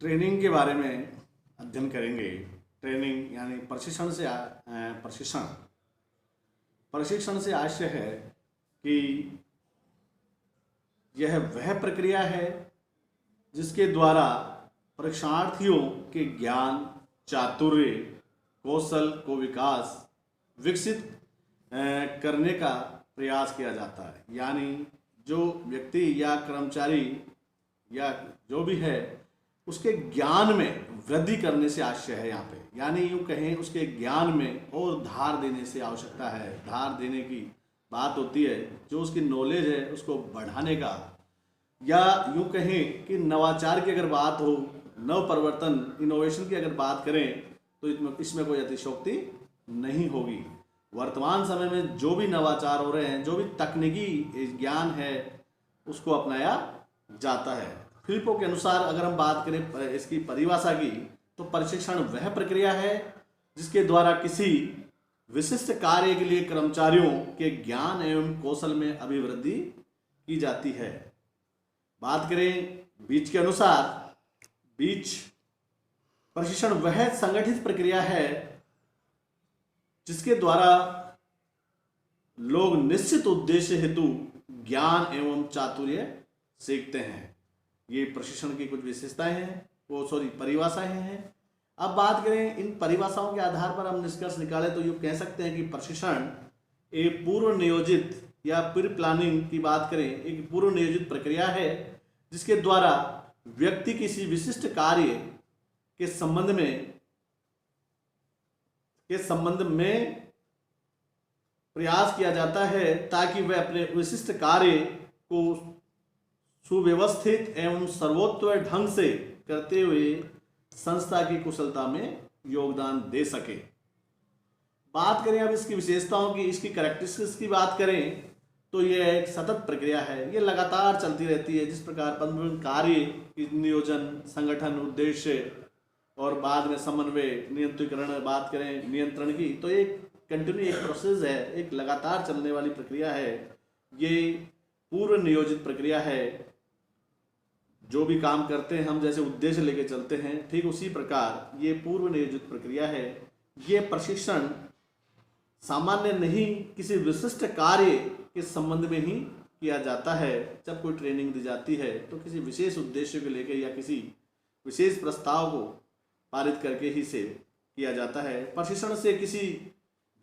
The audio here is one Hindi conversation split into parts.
ट्रेनिंग के बारे में अध्ययन करेंगे। ट्रेनिंग यानी प्रशिक्षण। प्रशिक्षण से आशय है कि यह वह प्रक्रिया है जिसके द्वारा परीक्षार्थियों के ज्ञान, चातुर्य, कौशल को विकसित करने का प्रयास किया जाता है। यानी जो व्यक्ति या कर्मचारी या जो भी है उसके ज्ञान में वृद्धि करने से आशय है यहाँ पे। यानी यूँ कहें उसके ज्ञान में और धार देने से आवश्यकता है। धार देने की बात होती है जो उसकी नॉलेज है उसको बढ़ाने का, या यूँ कहें कि नवाचार की अगर बात हो, नव परिवर्तन, इनोवेशन की अगर बात करें तो इसमें कोई अतिशयोक्ति नहीं होगी। वर्तमान समय में जो भी नवाचार हो रहे हैं, जो भी तकनीकी ज्ञान है उसको अपनाया जाता है। फिलिपो के अनुसार अगर हम बात करें इसकी परिभाषा की, तो प्रशिक्षण वह प्रक्रिया है जिसके द्वारा किसी विशिष्ट कार्य के लिए कर्मचारियों के ज्ञान एवं कौशल में अभिवृद्धि की जाती है। बात करें बीच के अनुसार, बीच प्रशिक्षण वह संगठित प्रक्रिया है जिसके द्वारा लोग निश्चित उद्देश्य हेतु ज्ञान एवं चातुर्य सीखते हैं। ये प्रशिक्षण की कुछ विशेषताएं हैं, परिभाषाएं हैं। अब बात करें इन परिभाषाओं के आधार पर हम निष्कर्ष निकालें तो ये कह सकते हैं कि प्रशिक्षण एक पूर्व नियोजित या प्री प्लानिंग की बात करें, एक पूर्व नियोजित प्रक्रिया है जिसके द्वारा व्यक्ति किसी विशिष्ट कार्य के संबंध में प्रयास किया जाता है ताकि वह अपने विशिष्ट कार्य को सुव्यवस्थित एवं सर्वोत्तम ढंग से करते हुए संस्था की कुशलता में योगदान दे सके। बात करें अब इसकी विशेषताओं की, इसकी कैरेक्टरिस्टिक्स की बात करें तो यह एक सतत प्रक्रिया है। ये लगातार चलती रहती है। जिस प्रकार विभिन्न कार्य की नियोजन, संगठन, उद्देश्य और बाद में समन्वय, नियंत्रीकरण, बात करें नियंत्रण की, तो एक कंटिन्यू एक प्रोसेस है, एक लगातार चलने वाली प्रक्रिया है। ये पूर्व नियोजित प्रक्रिया है। जो भी काम करते हैं हम, जैसे उद्देश्य लेके चलते हैं, ठीक उसी प्रकार ये पूर्व नियोजित प्रक्रिया है। ये प्रशिक्षण सामान्य नहीं, किसी विशिष्ट कार्य के संबंध में ही किया जाता है। जब कोई ट्रेनिंग दी जाती है तो किसी विशेष उद्देश्य को लेकर या किसी विशेष प्रस्ताव को पारित करके ही से किया जाता है। प्रशिक्षण से किसी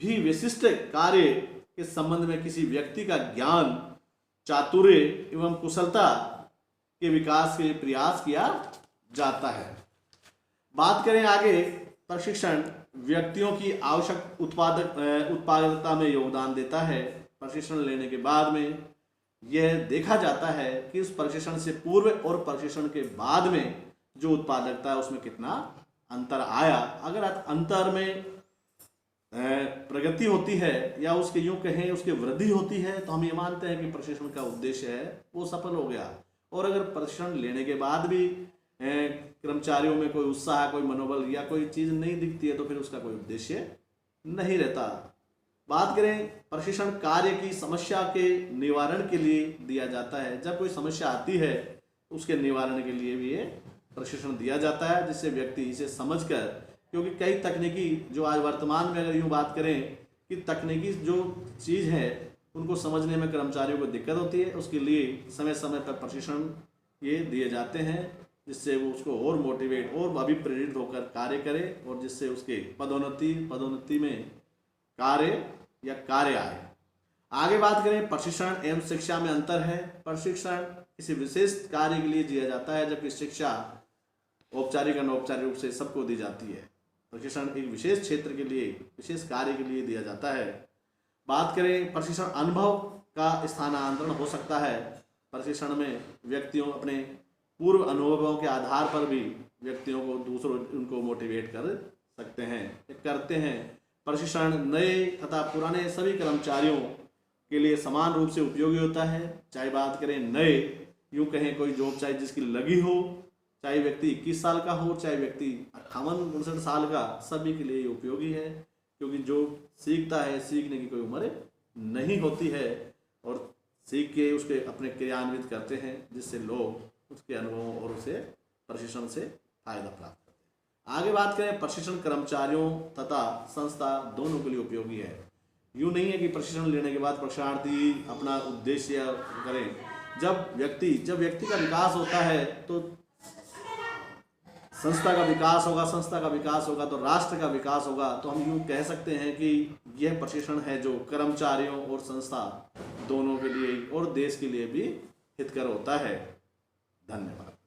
भी विशिष्ट कार्य के संबंध में किसी व्यक्ति का ज्ञान, चातुर्य एवं कुशलता के विकास के लिए प्रयास किया जाता है। बात करें आगे, प्रशिक्षण व्यक्तियों की आवश्यक उत्पादकता में योगदान देता है। प्रशिक्षण लेने के बाद में यह देखा जाता है कि उस प्रशिक्षण से पूर्व और प्रशिक्षण के बाद में जो उत्पादकता है उसमें कितना अंतर आया। अगर अंतर में प्रगति होती है या उसके यूं कहें उसकी वृद्धि होती है तो हम ये मानते हैं कि प्रशिक्षण का उद्देश्य है वो सफल हो गया। और अगर प्रशिक्षण लेने के बाद भी कर्मचारियों में कोई उत्साह, कोई मनोबल या कोई चीज़ नहीं दिखती है तो फिर उसका कोई उद्देश्य नहीं रहता। बात करें प्रशिक्षण कार्य की समस्या के निवारण के लिए दिया जाता है। जब कोई समस्या आती है उसके निवारण के लिए भी ये प्रशिक्षण दिया जाता है, जिससे व्यक्ति इसे समझकर, क्योंकि कई तकनीकी जो आज वर्तमान में अगर यूँ बात करें कि तकनीकी जो चीज़ है उनको समझने में कर्मचारियों को दिक्कत होती है, उसके लिए समय समय पर प्रशिक्षण ये दिए जाते हैं जिससे वो उसको और मोटिवेट और अभिप्रेरित होकर कार्य करे और जिससे उसके पदोन्नति में कार्य आए। आगे बात करें प्रशिक्षण एवं शिक्षा में अंतर है। प्रशिक्षण किसी विशेष कार्य के लिए दिया जाता है जबकि शिक्षा औपचारिक अनौपचारिक रूप से सबको दी जाती है। प्रशिक्षण एक विशेष क्षेत्र के लिए, विशेष कार्य के लिए दिया जाता है। बात करें प्रशिक्षण अनुभव का स्थानांतरण हो सकता है। प्रशिक्षण में व्यक्तियों अपने पूर्व अनुभवों के आधार पर भी व्यक्तियों को दूसरों उनको मोटिवेट कर सकते हैं, करते हैं। प्रशिक्षण नए तथा पुराने सभी कर्मचारियों के लिए समान रूप से उपयोगी होता है। चाहे बात करें नए, यूँ कहें कोई जॉब चाहे जिसकी लगी हो, चाहे व्यक्ति 21 साल का हो, चाहे व्यक्ति 58-59 साल का, सभी के लिए उपयोगी है। क्योंकि जो सीखता है, सीखने की कोई उम्र नहीं होती है और सीख के उसके अपने क्रियान्वित करते हैं जिससे लोग उसके अनुभवों और उसे प्रशिक्षण से फायदा प्राप्त करते हैं। आगे बात करें, प्रशिक्षण कर्मचारियों तथा संस्था दोनों के लिए उपयोगी है। यूँ नहीं है कि प्रशिक्षण लेने के बाद प्रशिक्षणार्थी अपना उद्देश्य करें। जब व्यक्ति का विकास होता है तो संस्था का विकास होगा, संस्था का विकास होगा तो राष्ट्र का विकास होगा। तो हम यूँ कह सकते हैं कि यह प्रशिक्षण है जो कर्मचारियों और संस्था दोनों के लिए और देश के लिए भी हितकर होता है। धन्यवाद।